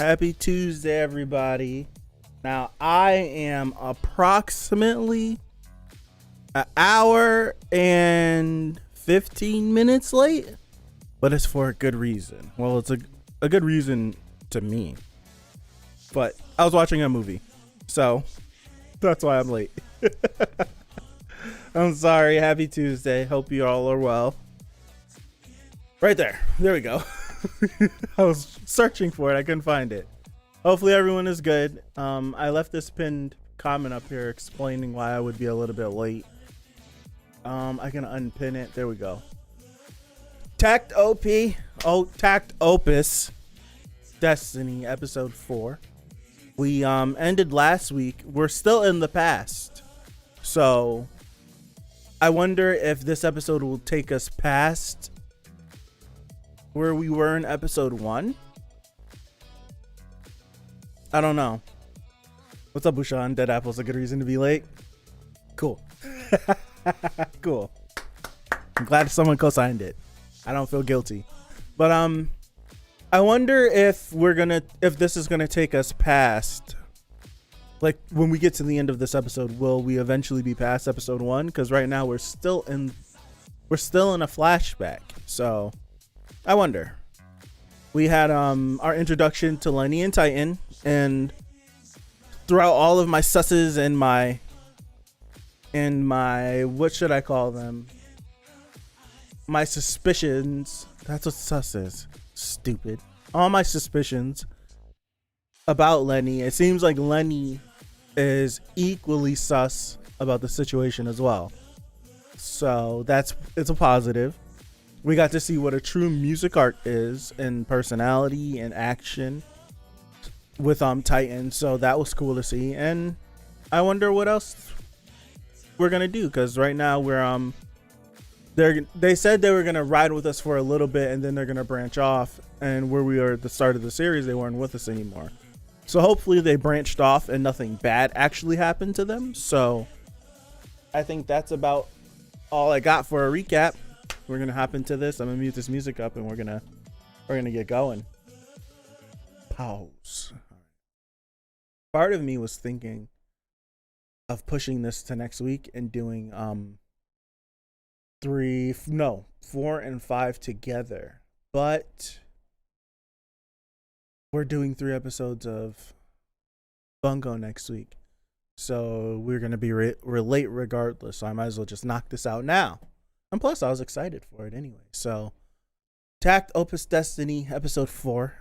Happy Tuesday, everybody. Now, I am approximately an hour and 15 minutes late, but it's for a good reason. Well, it's a good reason to me, but I was watching a movie, so that's why I'm late. I'm sorry. Happy Tuesday. Hope you all are well. Right there. There we go. I was searching for it. I couldn't find it. Hopefully everyone is good. I left this pinned comment up here explaining why I would be a little bit late. I can unpin it. There we go. Takt OP. Oh, Takt Opus. Destiny episode 4. We ended last week. We're still in the past. So I wonder if this episode will take us past where we were in episode 1. I don't know. What's up, Bushan? Dead Apple's a good reason to be late. Cool. Cool. I'm glad someone co-signed it. I don't feel guilty. But I wonder if this is gonna take us past, like, when we get to the end of this episode, will we eventually be past episode 1? Because right now we're still in a flashback. So I wonder. We had our introduction to Lenny and Titan, and throughout all of my susses and my what should I call them? My suspicions. That's what sus is. Stupid. All my suspicions about Lenny. It seems like Lenny is equally sus about the situation as well. So it's a positive. We got to see what a true music art is in personality and action with Titan. So that was cool to see. And I wonder what else we're gonna do, because right now we're they said they were gonna ride with us for a little bit and then they're gonna branch off, and where we are at the start of the series they weren't with us anymore. So hopefully they branched off and nothing bad actually happened to them. So I think that's about all I got for a recap. We're gonna hop into this. I'm gonna mute this music up and we're gonna get going. Pause. Part of me was thinking of pushing this to next week and doing 4 and 5 together, but we're doing 3 episodes of Bungo next week, so we're gonna be late regardless. So I might as well just knock this out now. And plus, I was excited for it anyway. So, Takt Opus Destiny episode 4.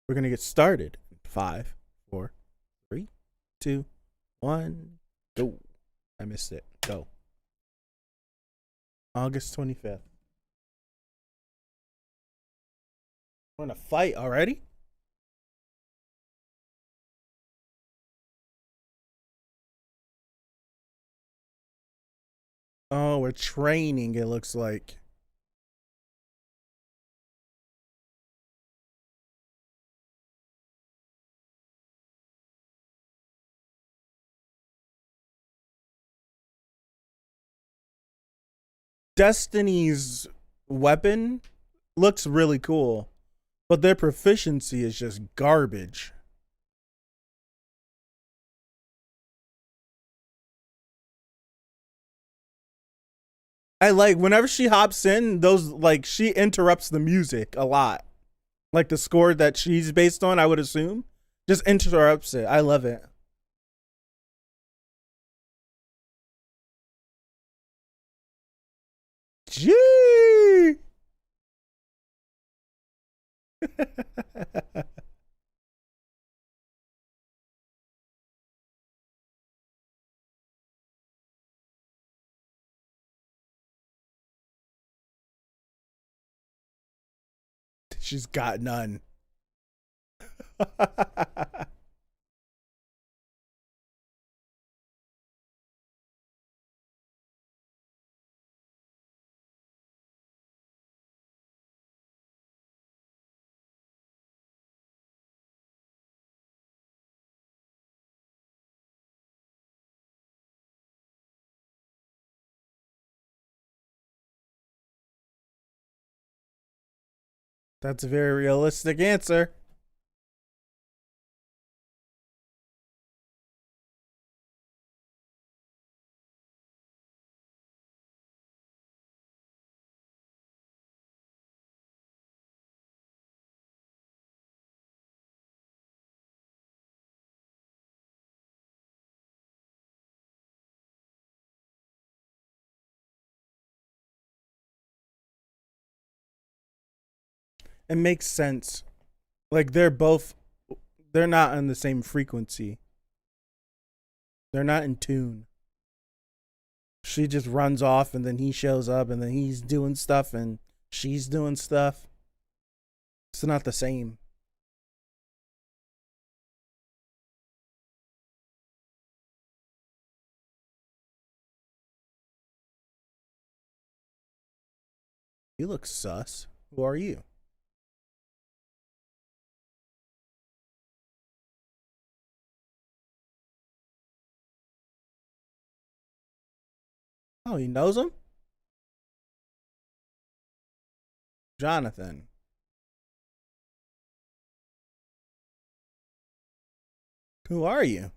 We're gonna get started. 5, 4, 3, 2, 1, go. I missed it. Go. August 25th. We're in a fight already? Oh, we're training, it looks like. Destiny's weapon looks really cool, but their proficiency is just garbage. I like whenever she hops in, she interrupts the music a lot. Like the score that she's based on, I would assume, just interrupts it. I love it. Gee. She's got none. That's a very realistic answer. It makes sense. Like they're not on the same frequency. They're not in tune. She just runs off and then he shows up and then he's doing stuff and she's doing stuff. It's not the same. You look sus. Who are you? Oh, he knows him? Jonathan. Who are you?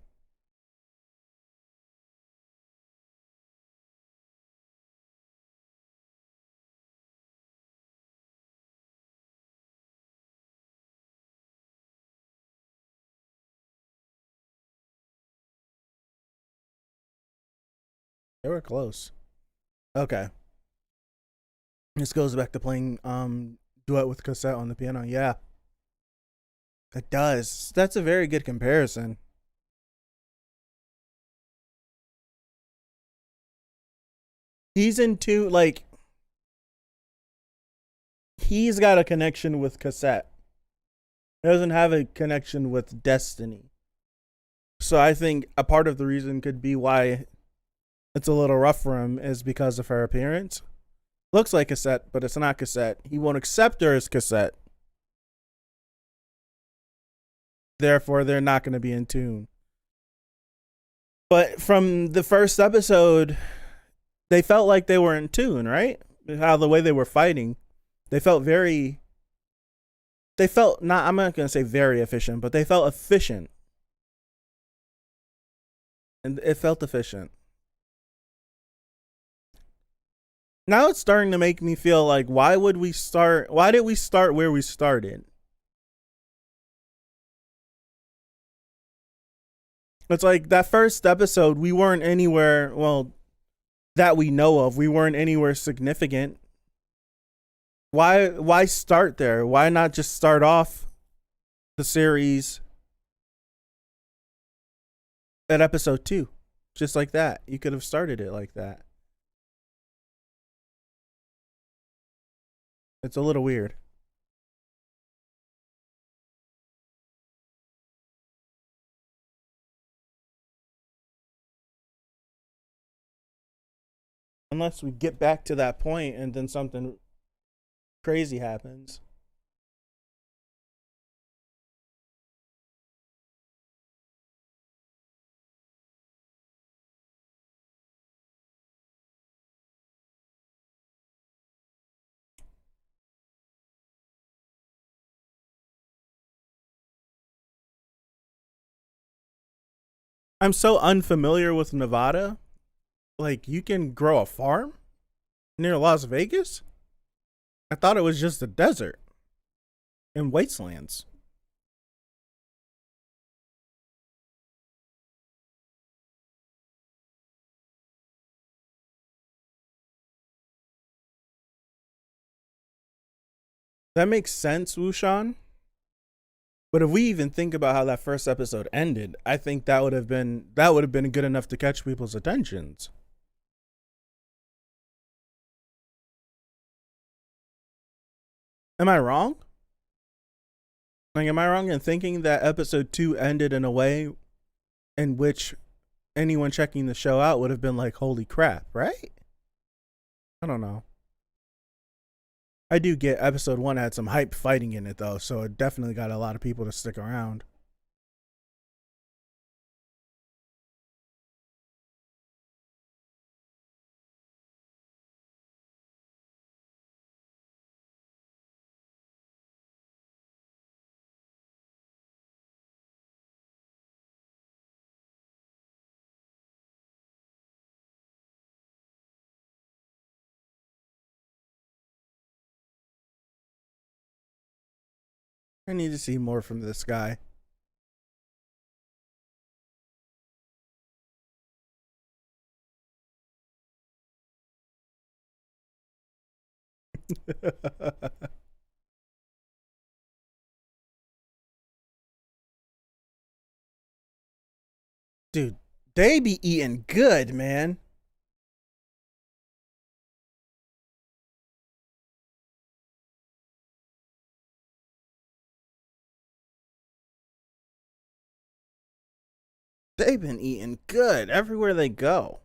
They were close. Okay. This goes back to playing duet with cassette on the piano. Yeah. It does. That's a very good comparison. He's into like he's got a connection with cassette. He doesn't have a connection with Destiny. So I think a part of the reason could be why it's a little rough for him is because of her appearance. Looks like cassette, but it's not cassette. He won't accept her as cassette. Therefore, they're not going to be in tune. But from the first episode, they felt like they were in tune, right? How the way they were fighting, they felt very. They felt not. I'm not going to say very efficient, but they felt efficient, and it felt efficient. Now it's starting to make me feel like why did we start where we started? It's like that first episode, we weren't anywhere, well, that we know of. We weren't anywhere significant. Why start there? Why not just start off the series at episode 2? Just like that. You could have started it like that. It's a little weird. Unless we get back to that point and then something crazy happens. I'm so unfamiliar with Nevada. Like, you can grow a farm near Las Vegas? I thought it was just a desert and wastelands. That makes sense, Wushan. But if we even think about how that first episode ended, I think that would have been good enough to catch people's attentions. Am I wrong? Like, am I wrong in thinking that episode 2 ended in a way in which anyone checking the show out would have been like, holy crap, right? I don't know. I do get episode 1 had some hype fighting in it, though, so it definitely got a lot of people to stick around. I need to see more from this guy. Dude, they be eating good, man. They've been eating good everywhere they go.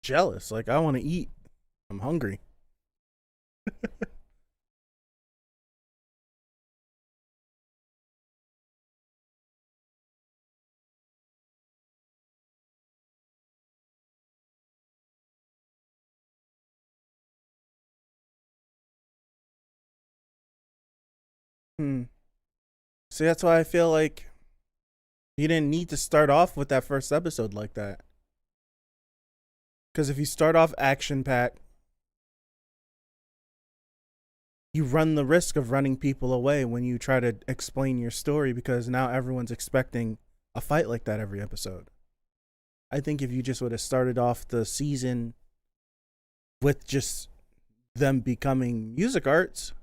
Jealous. Like, I want to eat. I'm hungry. Hmm. See, that's why I feel like you didn't need to start off with that first episode like that. Because if you start off action packed, you run the risk of running people away when you try to explain your story because now everyone's expecting a fight like that every episode. I think if you just would have started off the season with just them becoming music arts,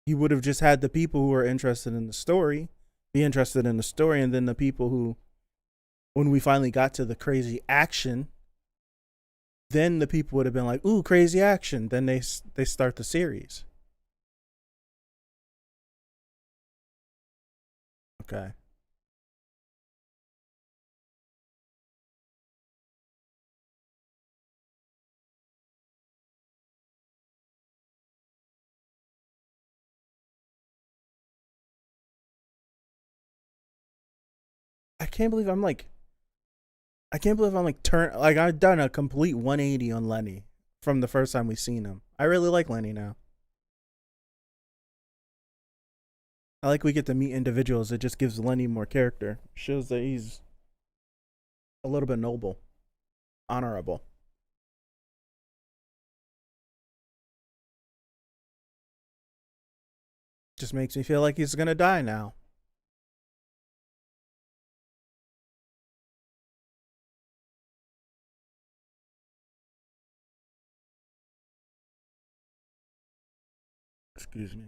you would have just had the people who are interested in the story be interested in the story, and then the people who, when we finally got to the crazy action, then the people would have been like, ooh, crazy action. Then they start the series. Okay. I can't believe I'm like, I can't believe I'm like I've done a complete 180 on Lenny from the first time we seen him. I really like Lenny now. I like we get to meet individuals. It just gives Lenny more character. Shows that he's a little bit noble, honorable. Just makes me feel like he's gonna die now. Excuse me.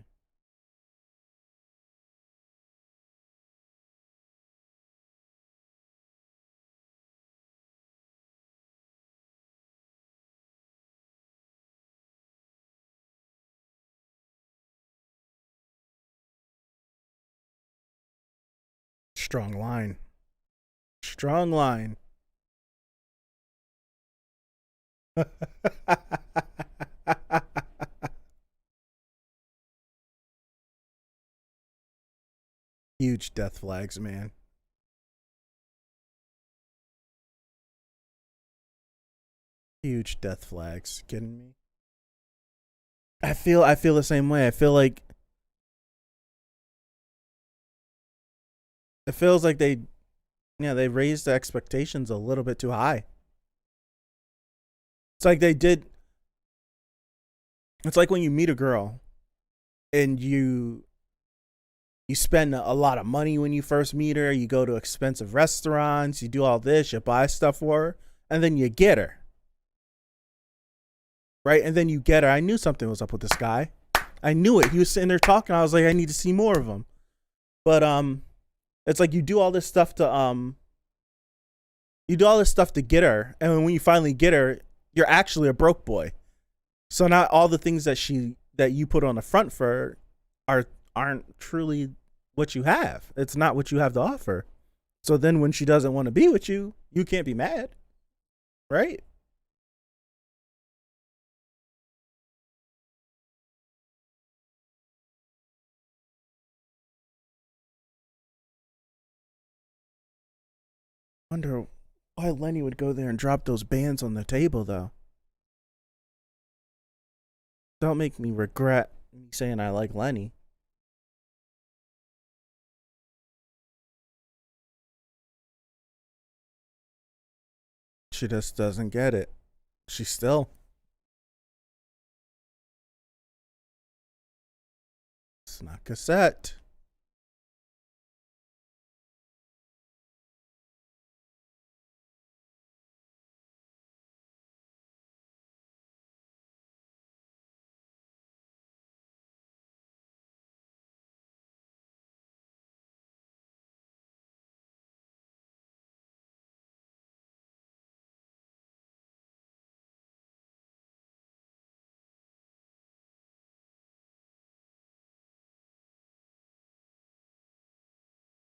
Strong line. Strong line. Huge death flags, man. Huge death flags. Kidding me? I feel the same way. I feel like it feels like they raised the expectations a little bit too high. It's like they did. It's like when you meet a girl and you spend a lot of money when you first meet her. You go to expensive restaurants. You do all this. You buy stuff for her, and then you get her. Right, and then you get her. I knew something was up with this guy. I knew it. He was sitting there talking. I was like, I need to see more of him. But it's like you do all this stuff to get her, and when you finally get her, you're actually a broke boy. So not all the things that you put on the front for her aren't truly what you have. It's not what you have to offer. So then when she doesn't want to be with you, you can't be mad, right? Wonder why Lenny would go there and drop those bands on the table though. Don't make me regret me saying I like Lenny. She just doesn't get it. She still. It's not cassette.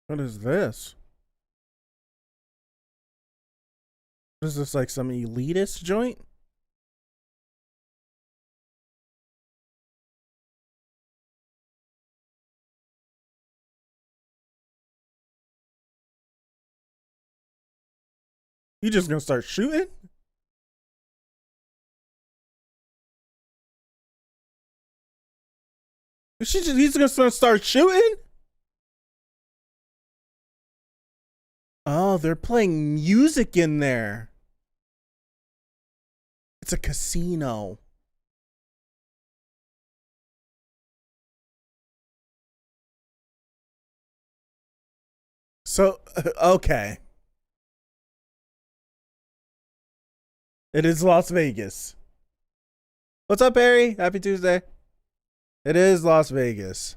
What is this? Is this like some elitist joint? You just gonna start shooting? He's gonna start shooting? Oh, they're playing music in there. It's a casino. So, okay. It is Las Vegas. What's up, Barry? Happy Tuesday. It is Las Vegas.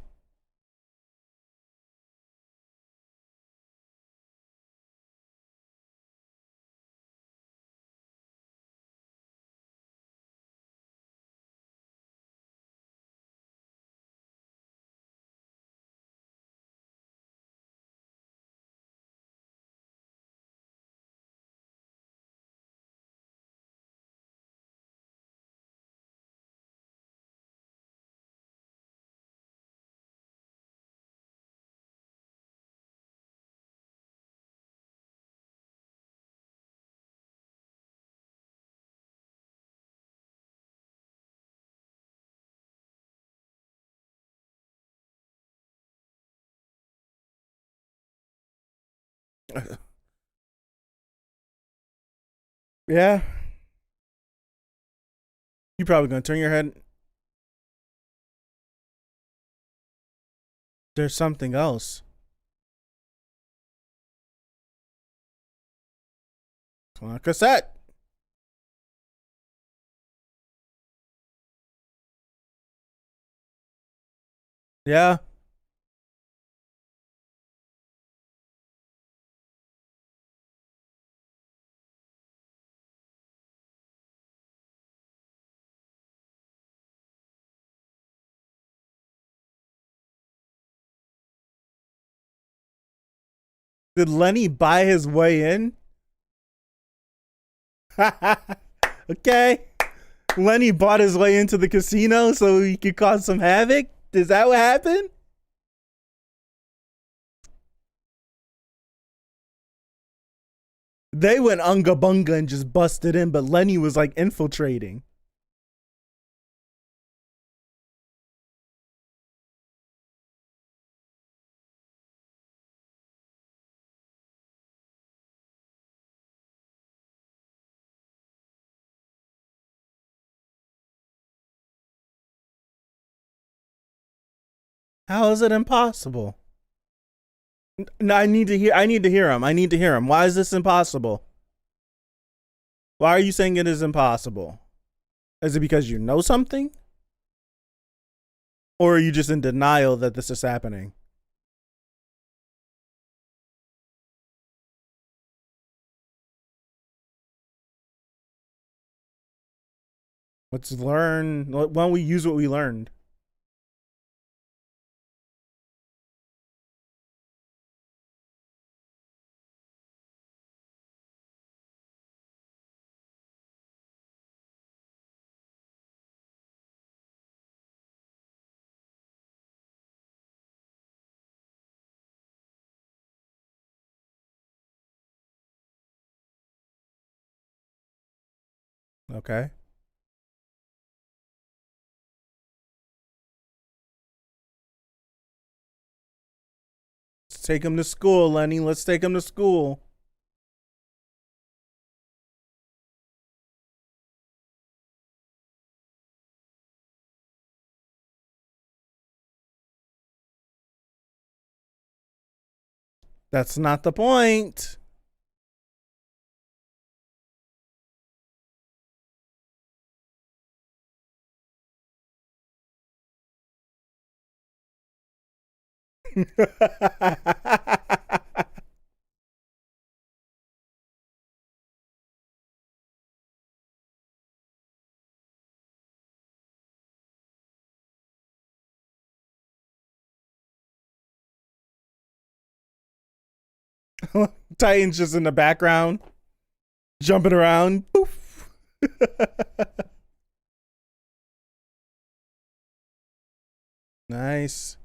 Yeah. You probably gonna turn your head. There's something else. On a cassette. Yeah. Did Lenny buy his way in? Okay. Lenny bought his way into the casino so he could cause some havoc? Is that what happened? They went unga bunga and just busted in, but Lenny was like infiltrating. How is it impossible? No, I need to hear him. I need to hear him. Why is this impossible? Why are you saying it is impossible? Is it because you know something? Or are you just in denial that this is happening? Let's learn. Why don't we use what we learned? Okay. Let's take him to school, Lenny. Let's take him to school. That's not the point. Titan's just in the background, jumping around. Poof. Nice.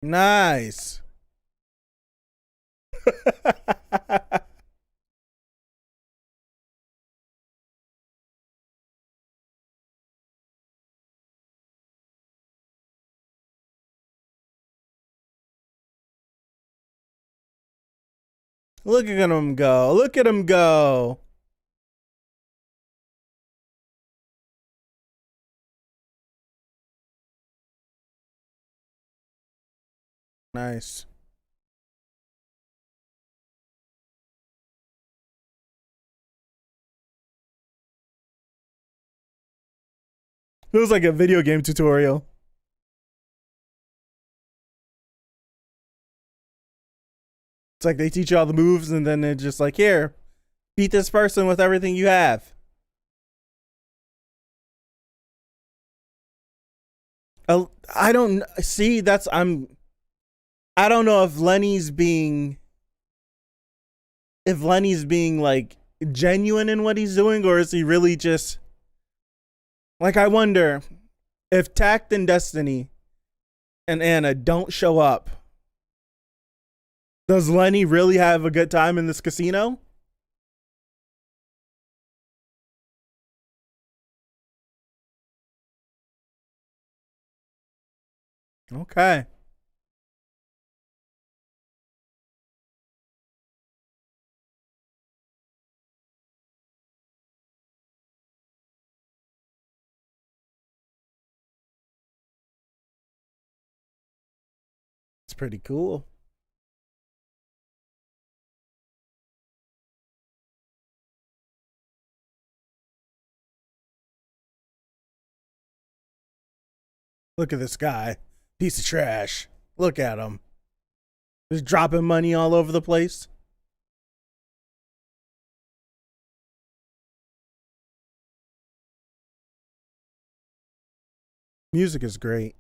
Nice. Look at him go. Look at him go. Nice. Feels like a video game tutorial. It's like they teach you all the moves and then they're just like, here, beat this person with everything you have. I don't see that's I don't know if Lenny's being like genuine in what he's doing, or is he really just like, I wonder if Takt and Destiny and Anna don't show up, does Lenny really have a good time in this casino? Okay. It's pretty cool. Look at this guy. Piece of trash. Look at him. Just dropping money all over the place. Music is great.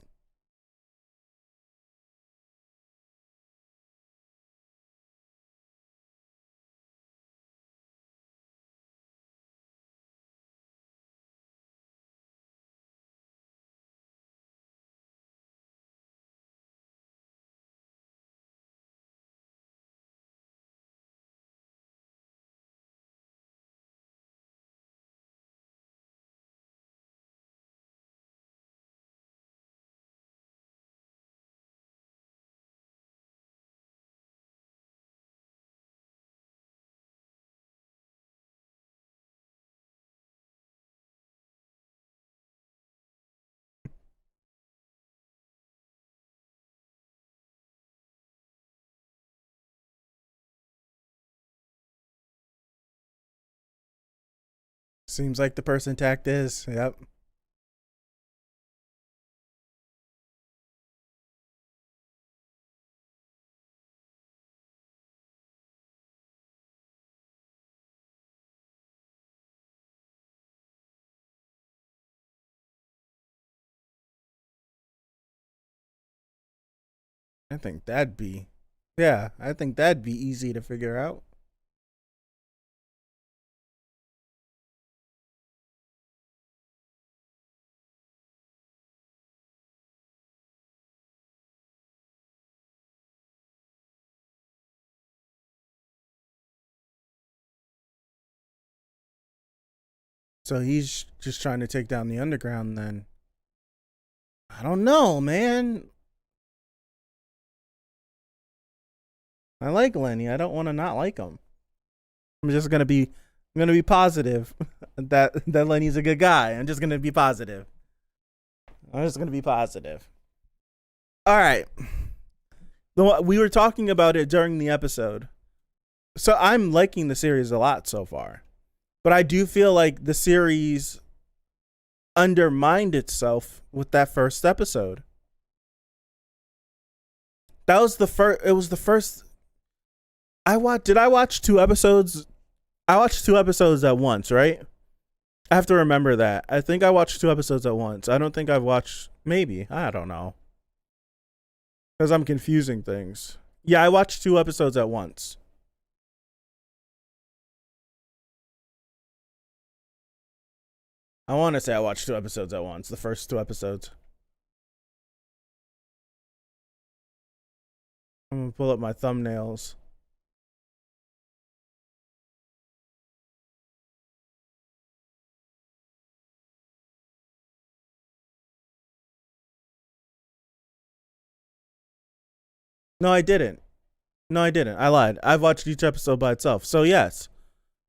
Seems like the person Takt is. Yep. I think that'd be, yeah, I think that'd be easy to figure out. So he's just trying to take down the underground then. I don't know, man. I like Lenny. I don't want to not like him. I'm gonna be positive that Lenny's a good guy. I'm just gonna be positive. I'm just gonna be positive. All right. We were talking about it during the episode. So I'm liking the series a lot so far. But I do feel like the series undermined itself with that first episode. That was the first. It was the first. Did I watch 2 episodes? I watched 2 episodes at once, right? I have to remember that. I think I watched 2 episodes at once. I don't think I've watched Maybe. I don't know. Because I'm confusing things. Yeah, I watched 2 episodes at once. I want to say I watched 2 episodes at once. The first 2 episodes. I'm going to pull up my thumbnails. No, I didn't. I lied. I've watched each episode by itself. So, yes,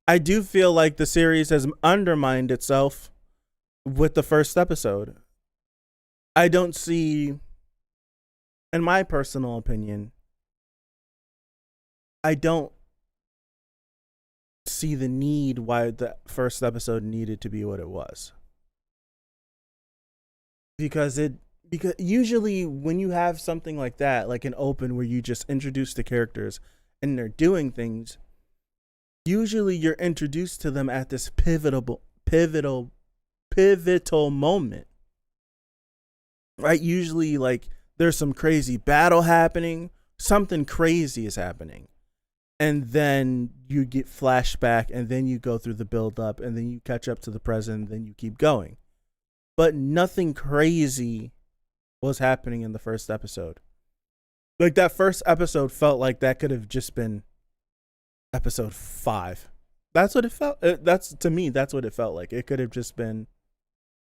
I do feel like the series has undermined itself with the first episode. I don't see, in my personal opinion, I don't see the need why the first episode needed to be what it was. Because usually when you have something like that, like an open where you just introduce the characters and they're doing things, usually you're introduced to them at this pivotal moment. Right? Usually like there's some crazy battle happening, something crazy is happening. And then you get flashback, and then you go through the build up, and then you catch up to the present, and then you keep going. But nothing crazy was happening in the first episode. Like that first episode felt like that could have just been episode 5. That's what it felt. To me, that's what it felt like. It could have just been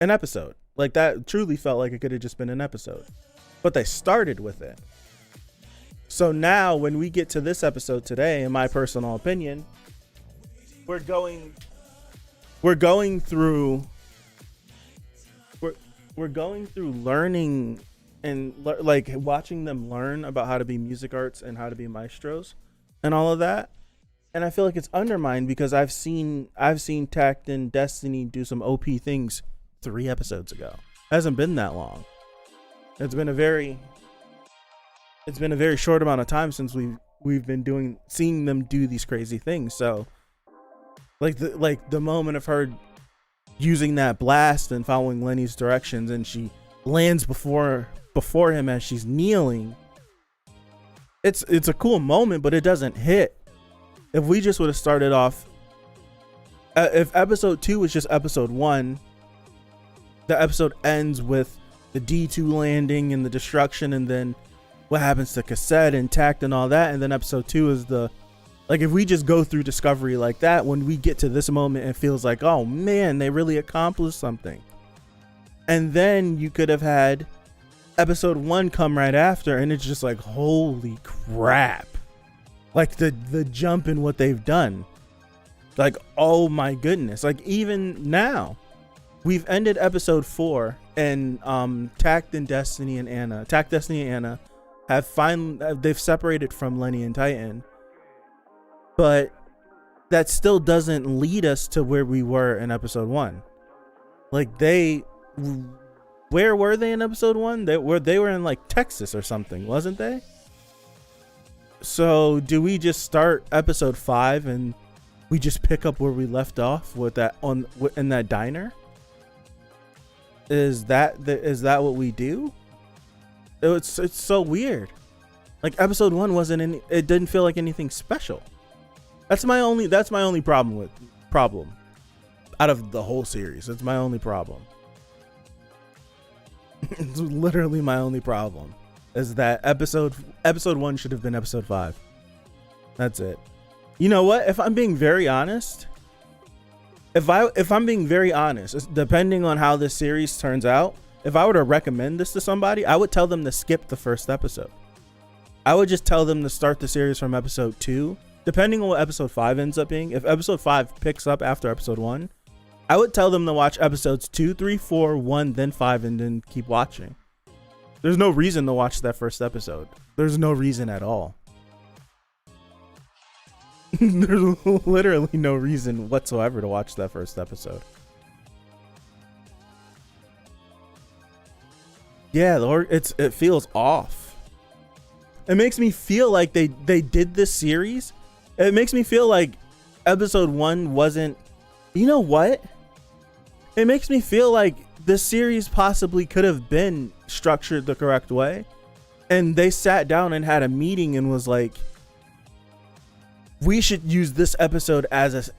an episode. Like that truly felt like it could have just been an episode. But they started with it. So now when we get to this episode today, in my personal opinion, we're going through learning and like watching them learn about how to be music arts and how to be maestros and all of that. And I feel like it's undermined because I've seen Takt and Destiny do some OP things 3 episodes ago. It hasn't been that long. It's been a very short amount of time since we've been seeing them do these crazy things. So like the moment of her using that blast and following Lenny's directions, and she lands before him as she's kneeling. It's a cool moment, but it doesn't hit. If we just would have started off, if episode 2 was just episode 1, the episode ends with the D2 landing and the destruction, and then what happens to Cassette and Takt and all that, and then episode 2 is if we just go through Discovery like that, when we get to this moment, it feels like, oh man, they really accomplished something. And then you could have had episode 1 come right after, and it's just like, holy crap. Like the jump in what they've done. Like, oh my goodness. Like even now, we've ended episode 4, and Takt, Destiny, and Anna they've separated from Lenny and Titan. But that still doesn't lead us to where we were in episode 1. Like where were they in episode 1? They were in like Texas or something, wasn't they? So do we just start episode 5 and we just pick up where we left off with that in that diner? Is that what we do? It's so weird. Like episode 1 it didn't feel like anything special. That's my only problem out of the whole series. That's my only problem. It's literally my only problem is that episode 1 should have been episode 5. That's it. You know what? If I'm being very honest, depending on how this series turns out, if I were to recommend this to somebody, I would tell them to skip the first episode. I would just tell them to start the series from episode 2, depending on what episode 5 ends up being. If episode 5 picks up after episode 1, I would tell them to watch episodes 2, 3, 4, 1, then 5, and then keep watching. There's no reason to watch that first episode. There's no reason at all. There's literally no reason whatsoever to watch that first episode. Yeah, it feels off. It makes me feel like they did this series. It makes me feel like episode 1 wasn't. You know what? It makes me feel like this series possibly could have been structured the correct way. And they sat down and had a meeting and was like, we should use this episode as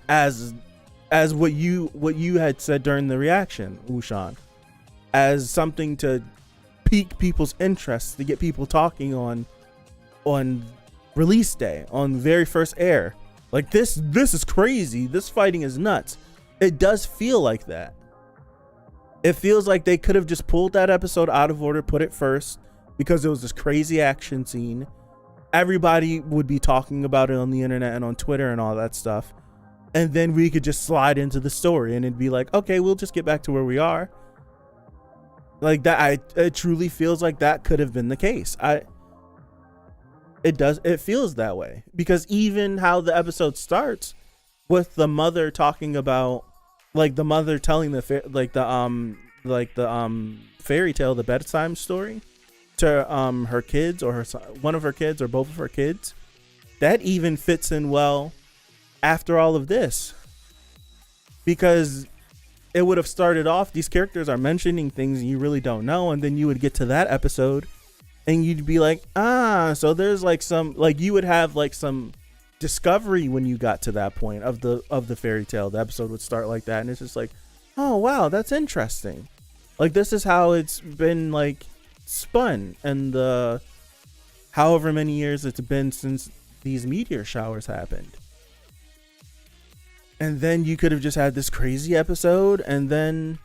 what you had said during the reaction, Ushan, as something to pique people's interest, to get people talking on release day, on very first air. Like, this is crazy. This fighting is nuts. It does feel like that. It feels like they could have just pulled that episode out of order, put it first, because it was this crazy action scene. Everybody would be talking about it on the internet and on Twitter and all that stuff. And then we could just slide into the story and it'd be like, okay, we'll just get back to where we are. Like that, it truly feels like that could have been the case. It feels that way, because even how the episode starts with the mother talking about, like, the mother telling the fairy tale, the bedtime story to her kids, or one of her kids or both of her kids, that even fits in well after all of this, because it would have started off, these characters are mentioning things you really don't know, and then you would get to that episode and you'd be like, so there's like some, like, you would have like some discovery when you got to that point of the fairy tale. The episode would start like that, and it's just like, oh wow, that's interesting. Like, this is how it's been like spun, and the however many years it's been since these meteor showers happened. And then you could have just had this crazy episode, and then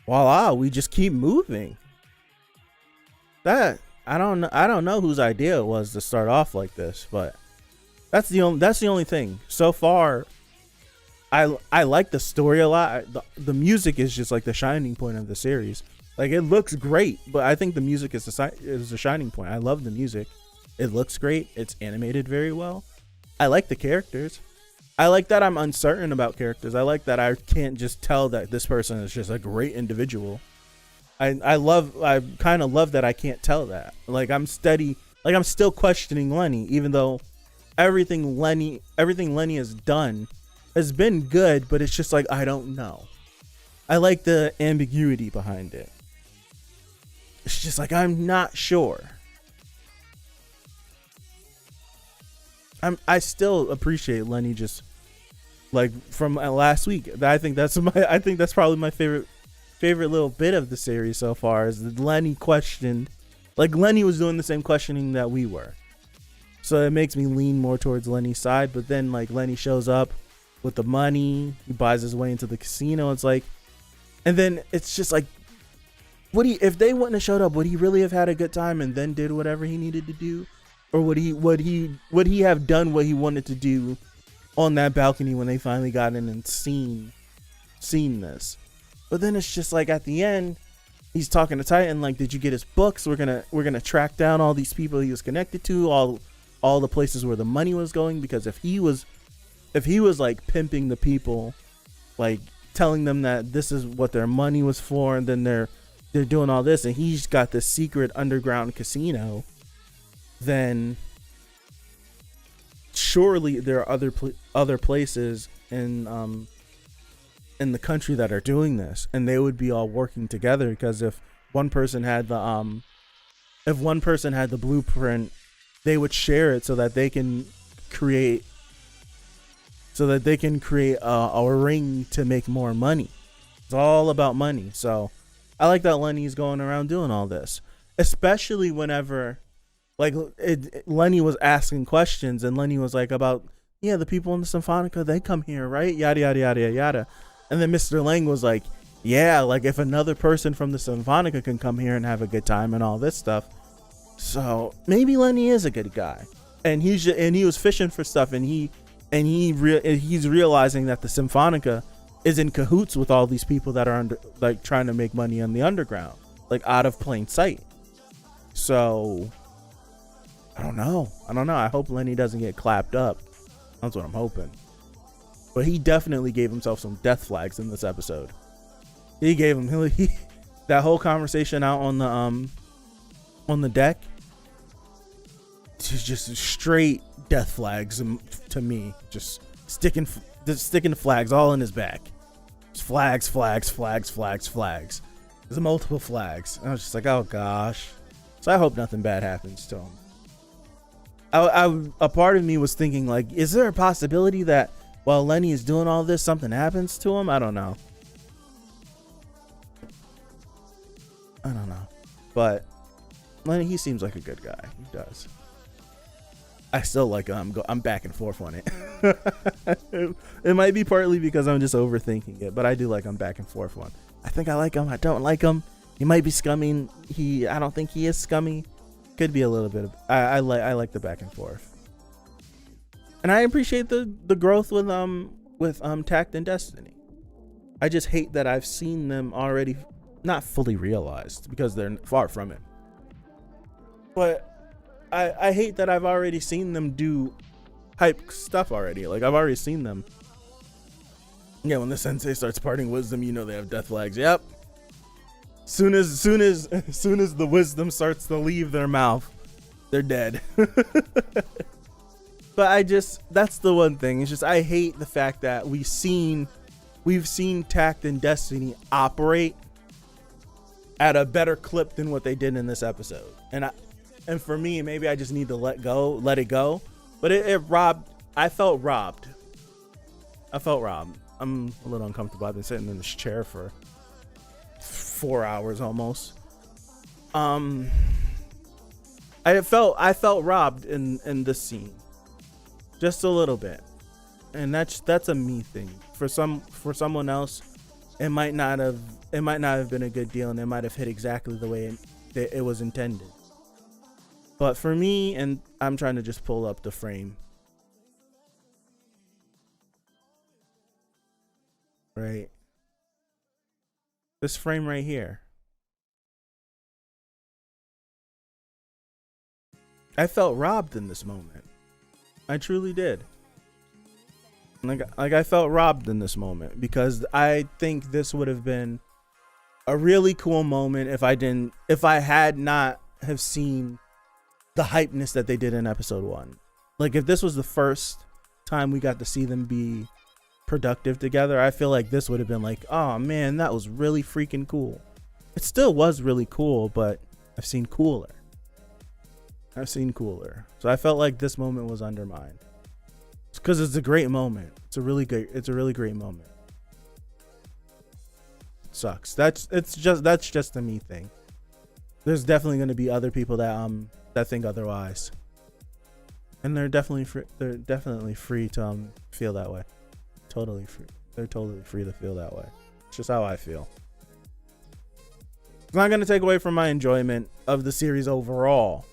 voila, we just keep moving. That I don't know whose idea it was to start off like this, but that's the only thing so far. I like the story a lot. The music is just like the shining point of the series. Like, it looks great, but I think the music is the shining point. I love the music. It looks great. It's animated very well. I like the characters. I like that I'm uncertain about characters. I like that I can't just tell that this person is just a great individual. I kind of love that I can't tell that. Like, I'm still questioning Lenny, even though everything Lenny has done has been good, but it's just like, I don't know. I like the ambiguity behind it. It's just like, I'm not sure. I still appreciate Lenny, just like from last week. I think that's probably my favorite little bit of the series so far, is that Lenny questioned, like, Lenny was doing the same questioning that we were. So it makes me lean more towards Lenny's side. But then, like, Lenny shows up with the money, he buys his way into the casino. It's like, and then it's just like, if they wouldn't have showed up, would he really have had a good time and then did whatever he needed to do? Or would he have done what he wanted to do on that balcony when they finally got in and seen this? But then it's just like, at the end, he's talking to Titan like, did you get his books? We're gonna track down all these people he was connected to, all the places where the money was going, because if he was like pimping the people, like telling them that this is what their money was for, and then they're doing all this, and he's got this secret underground casino, then surely there are other places in the country that are doing this, and they would be all working together, because if one person had the blueprint, they would share it so that they can create a ring to make more money. It's all about money. So I like that Lenny's going around doing all this, especially whenever, like, Lenny was asking questions, and Lenny was like, about, yeah, the people in the Symphonica, they come here, right? Yada, yada, yada, yada. And then Mr. Lang was like, yeah, like, if another person from the Symphonica can come here and have a good time and all this stuff. So maybe Lenny is a good guy, and he was fishing for stuff, and he's realizing that the Symphonica is in cahoots with all these people that are trying to make money on the underground, like, out of plain sight. So I don't know. I hope Lenny doesn't get clapped up. That's what I'm hoping. But he definitely gave himself some death flags in this episode. He gave him that whole conversation out on the deck. Just straight death flags to me. Just sticking the flags all in his back. Just flags. There's multiple flags. And I was just like, oh gosh. So I hope nothing bad happens to him. A part of me was thinking, like, is there a possibility that while Lenny is doing all this, something happens to him? I don't know. But Lenny, he seems like a good guy. He does. I still like him. I'm back and forth on it. It might be partly because I'm just overthinking it, but I do like him back and forth on. I think I like him. I don't like him. He might be scummy. I don't think he is scummy. Could be a little bit of. I like the back and forth, and I appreciate the growth with Takt and Destiny. I just hate that I've seen them already not fully realized because they're far from it. But I hate that I've already seen them do hype stuff already. Like I've already seen them. Yeah, when the sensei starts parting wisdom, you know they have death flags. Yep. Soon as the wisdom starts to leave their mouth, they're dead. But that's the one thing. It's just I hate the fact that we've seen Takt and Destiny operate at a better clip than what they did in this episode. And for me, maybe I just need to let it go. But it robbed. I felt robbed. I'm a little uncomfortable. I've been sitting in this chair for 4 hours almost. I felt robbed in this scene, just a little bit, and that's a me thing. For someone else, it might not have been a good deal, and it might have hit exactly the way it was intended. But for me, and I'm trying to just pull up the frame. Right. This frame right here. I felt robbed in this moment. I truly did. Like I felt robbed in this moment because I think this would have been a really cool moment if I had not have seen the hypeness that they did in episode 1. Like if this was the first time we got to see them be productive together, I feel like this would have been like, oh man, that was really freaking cool. It still was really cool, but I've seen cooler. So I felt like this moment was undermined. It's because it's a great moment. It's a really great moment. It sucks. That's just a me thing. There's definitely going to be other people that think otherwise, and they're definitely free to feel that way. Totally free. They're totally free to feel that way. It's just how I feel. It's not going to take away from my enjoyment of the series overall,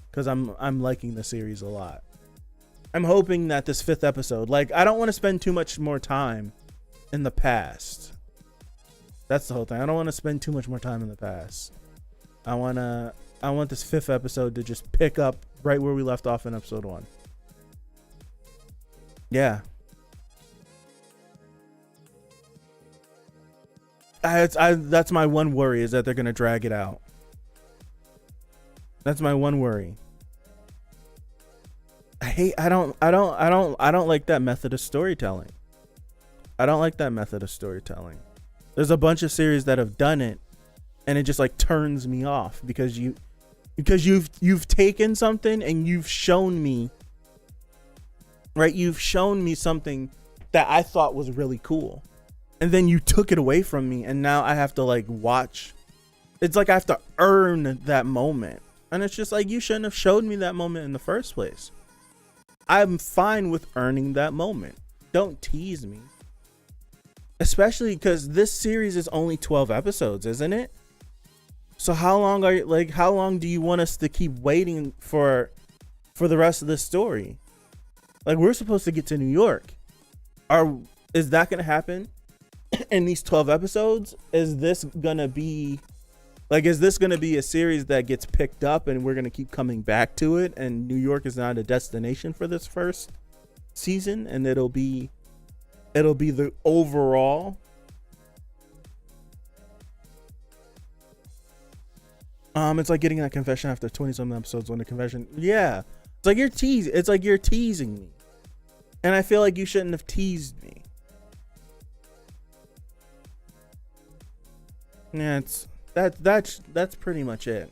because I'm liking the series a lot. I'm hoping that this 5th episode, like, I don't want to spend too much more time in the past. That's the whole thing. I don't want to spend too much more time in the past. I want this 5th episode to just pick up right where we left off in episode 1. Yeah. That's my one worry, is that they're gonna drag it out. That's my one worry. I don't like that method of storytelling. There's a bunch of series that have done it, and it just like turns me off because you've taken something and you've shown me, right? You've shown me something that I thought was really cool. And then you took it away from me, and now I have to like watch. It's like I have to earn that moment. And it's just like, you shouldn't have showed me that moment in the first place. I'm fine with earning that moment. Don't tease me. Especially because this series is only 12 episodes, isn't it? So how long do you want us to keep waiting for the rest of this story? Like, we're supposed to get to New York. Is that going to happen in these 12 episodes? Is this going to be a series that gets picked up and we're going to keep coming back to it, and New York is not a destination for this first season, and it'll be the overall? It's like getting that confession after 20-something episodes when the confession. Yeah. It's like you're teasing me. And I feel like you shouldn't have teased me. Yeah, that's pretty much it.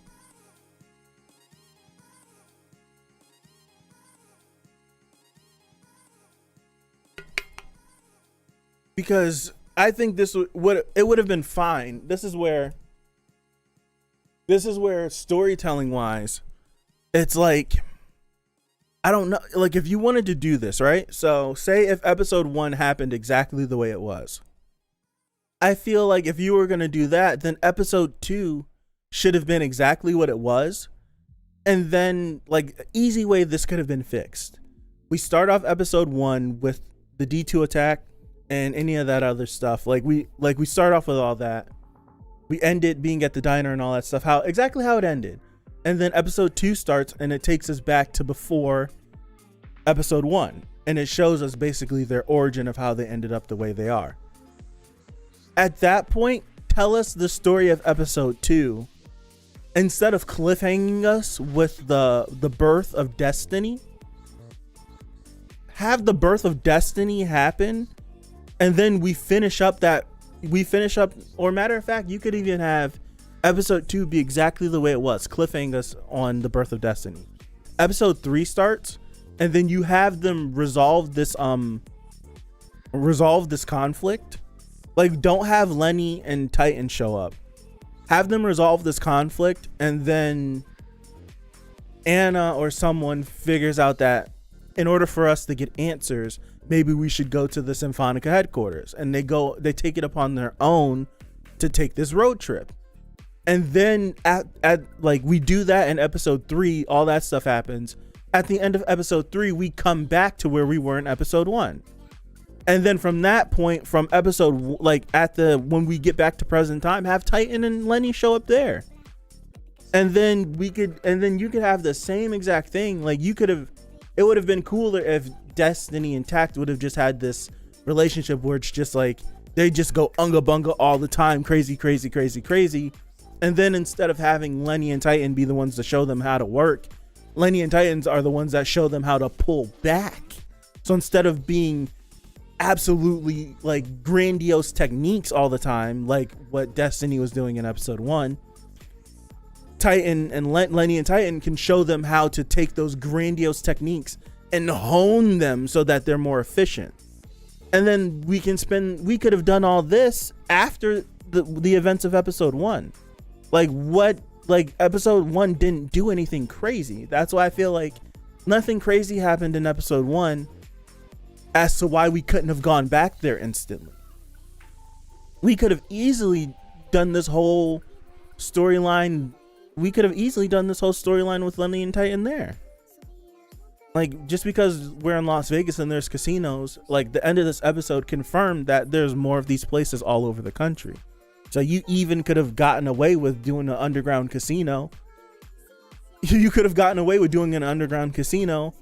Because I think this would have been fine. This is where storytelling wise, it's like, I don't know, like if you wanted to do this, right? So say if episode 1 happened exactly the way it was. I feel like if you were going to do that, then episode 2 should have been exactly what it was. And then, like, easy way this could have been fixed. We start off episode 1 with the D2 attack and any of that other stuff. Like we start off with all that. We end it being at the diner and all that stuff. Exactly how it ended. And then episode 2 starts and it takes us back to before episode 1. And it shows us basically their origin of how they ended up the way they are. At that point, tell us the story of episode 2 instead of cliffhanging us with the birth of Destiny. Have the birth of Destiny happen, and then we finish up, or matter of fact, you could even have episode 2 be exactly the way it was, cliffhanging us on the birth of Destiny. Episode 3 starts, and then you have them resolve this conflict. Like, don't have Lenny and Titan show up. Have them resolve this conflict, and then Anna or someone figures out that in order for us to get answers, maybe we should go to the Symphonica headquarters. And they take it upon their own to take this road trip. And then we do that in episode 3, all that stuff happens. At the end of episode 3, we come back to where we were in episode 1. And then from that point, from episode, when we get back to present time, have Titan and Lenny show up there. And then you could have the same exact thing. Like, it would have been cooler if Destiny and Takt would have just had this relationship where it's just like, they just go unga bunga all the time, crazy. And then instead of having Lenny and Titan be the ones to show them how to work, Lenny and Titans are the ones that show them how to pull back. So instead of being absolutely like grandiose techniques all the time, like what Destiny was doing in episode 1, Titan and Lenny and Titan can show them how to take those grandiose techniques and hone them so that they're more efficient. And then we could have done all this after the events of episode 1. Like episode 1 didn't do anything crazy. That's why I feel like nothing crazy happened in episode 1 as to why we couldn't have gone back there instantly. We could have easily done this whole storyline. With Lenny and Titan there. Like, just because we're in Las Vegas and there's casinos, like the end of this episode confirmed that there's more of these places all over the country. So you even could have gotten away with doing an underground casino. You could have gotten away with doing an underground casino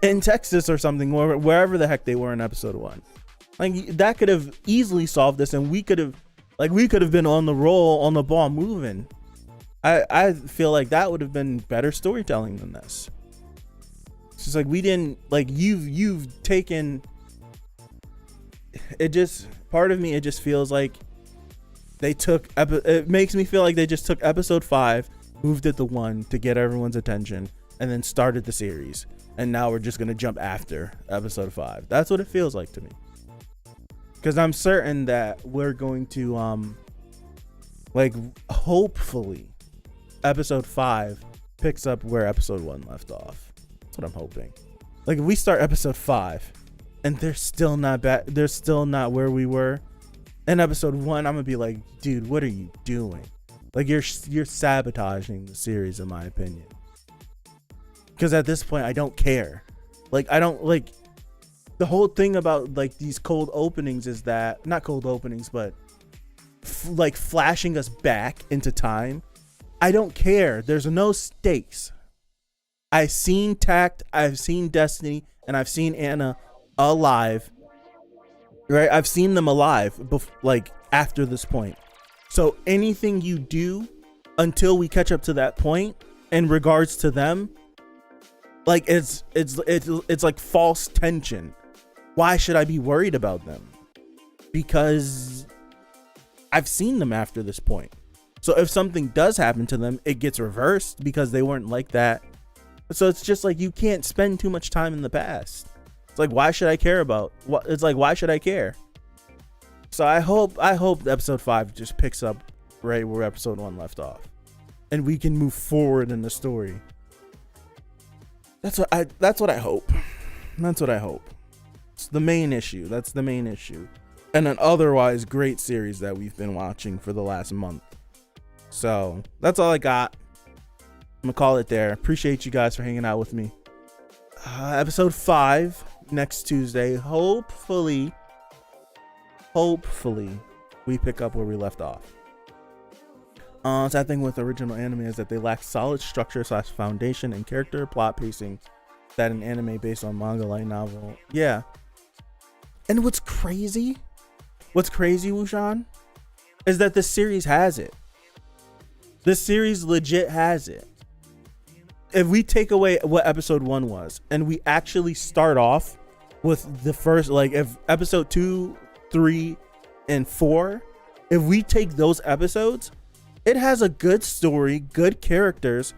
in Texas or something, or wherever the heck they were in episode 1. Like, that could have easily solved this, and we could have been on the roll, on the ball, moving. I feel like that would have been better storytelling than this. It's just like, we didn't, like, you've taken it. Just part of me, it just feels like it makes me feel like they just took episode 5, moved it to 1 to get everyone's attention, and then started the series. And now we're just going to jump after episode 5. That's what it feels like to me. Because I'm certain that we're going to, hopefully, episode 5 picks up where episode 1 left off. That's what I'm hoping. Like, if we start episode 5 and they're still not where we were in episode 1, I'm going to be like, dude, what are you doing? Like, you're sabotaging the series, in my opinion. Because at this point, I don't care. Like, I don't, like, the whole thing about, like, these cold openings is that, not cold openings, but flashing us back into time. I don't care. There's no stakes. I've seen Takt, I've seen Destiny, and I've seen Anna alive. Right? I've seen them alive, after this point. So anything you do until we catch up to that point in regards to them, like, it's like false tension. Why should I be worried about them? Because I've seen them after this point. So if something does happen to them, it gets reversed because they weren't like that. So it's just like, you can't spend too much time in the past. It's like, why should I care about what? It's like, why should I care? So I hope episode 5 just picks up right where episode 1 left off, and we can move forward in the story. That's what I hope. That's what I hope. It's the main issue. That's the main issue. And an otherwise great series that we've been watching for the last month. So that's all I got. I'm gonna call it there. Appreciate you guys for hanging out with me. Episode 5 next Tuesday. Hopefully we pick up where we left off. Sad thing with original anime is that they lack solid structure / foundation and character plot pacing that an anime based on manga light novel. Yeah. And what's crazy, Wushan, is that the series has it. The series legit has it. If we take away what episode 1 was, and we actually start off with the first, like, if episode 2, 3, and 4, if we take those episodes, it has a good story, good characters,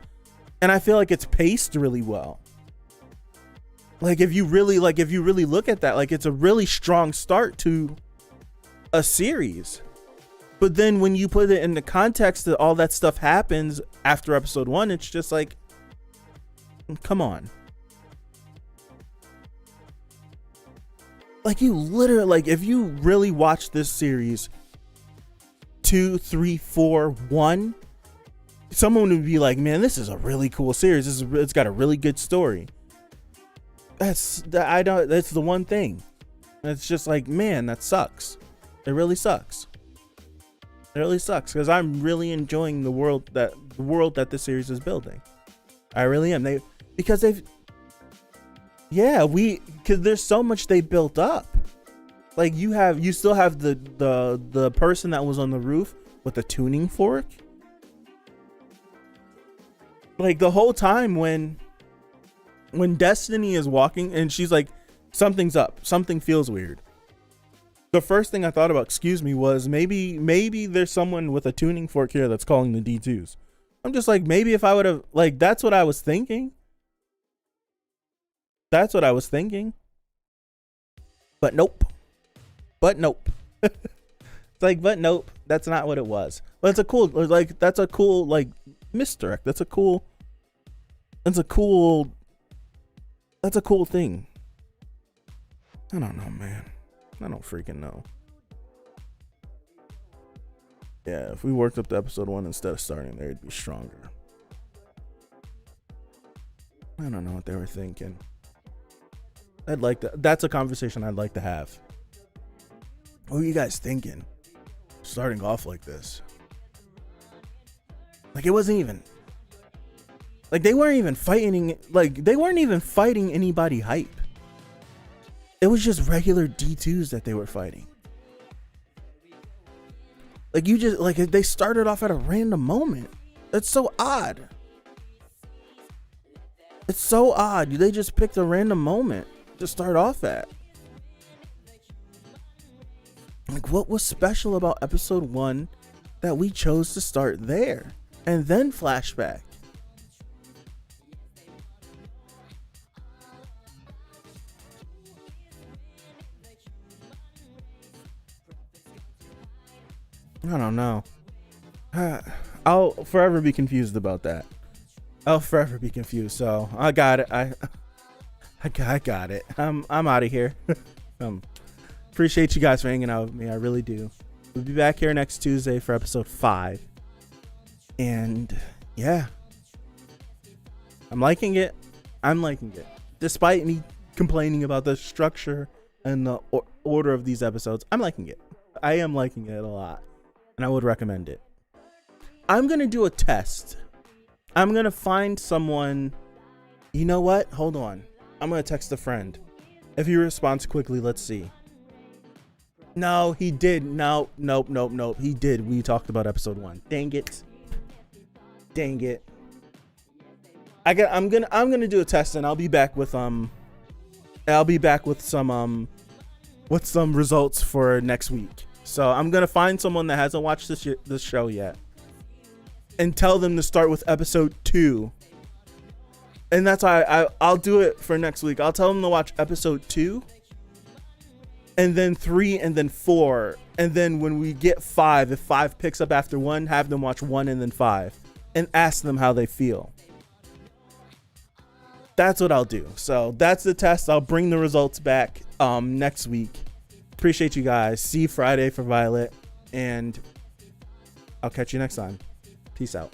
and I feel like it's paced really well. Like, if you really look at that, like, it's a really strong start to a series. But then when you put it in the context that all that stuff happens after episode 1, it's just like, come on. Like, you literally, like, if you really watch this series 2, 3, 4, 1, someone would be like, man, this is a really cool series. It's got a really good story. That's the one thing. It's just like, man, that sucks. It really sucks. It really sucks, because I'm really enjoying the world that this series is building. I really am. Because there's so much they built up. Like, you still have the person that was on the roof with the tuning fork. Like, the whole time when Destiny is walking and she's like, something's up, something feels weird, the first thing I thought about, was maybe there's someone with a tuning fork here that's calling the D2s. I'm just like, maybe if I would have, like, that's what I was thinking. But nope. It's like, but nope, that's not what it was. But it's a cool, like, that's a cool, like, misdirect. That's a cool thing. I don't know, man. I don't freaking know. Yeah, if we worked up to episode 1 instead of starting there, it'd be stronger. I don't know what they were thinking. I'd like that. That's a conversation I'd like to have. What are you guys thinking? Starting off like this. Like, it wasn't even, like, they weren't even fighting anybody hype. It was just regular D2s that they were fighting. Like, they started off at a random moment. It's so odd. They just picked a random moment to start off at. Like, what was special about episode 1 that we chose to start there and then flashback? I don't know. I'll forever be confused about that. I'll forever be confused. So I got it. I got it. I'm out of here. Appreciate you guys for hanging out with me. I really do. We'll be back here next Tuesday for episode 5. And yeah, I'm liking it. Despite me complaining about the structure and the order of these episodes, I'm liking it. I am liking it a lot. And I would recommend it. I'm going to do a test. I'm going to find someone. You know what? Hold on. I'm going to text a friend. If he responds quickly, let's see. No, he did. Nope. He did. We talked about episode 1. Dang it. I'm gonna do a test, and I'll be back with some results for next week. So I'm gonna find someone that hasn't watched this show yet, and tell them to start with episode 2. And that's why I'll do it for next week. I'll tell them to watch episode 2, and then 3, and then 4. And then when we get 5, if 5 picks up after 1, have them watch 1 and then 5, and ask them how they feel. That's what I'll do. So that's the test. I'll bring the results back next week. Appreciate you guys. See you Friday for Violet, and I'll catch you next time. Peace out.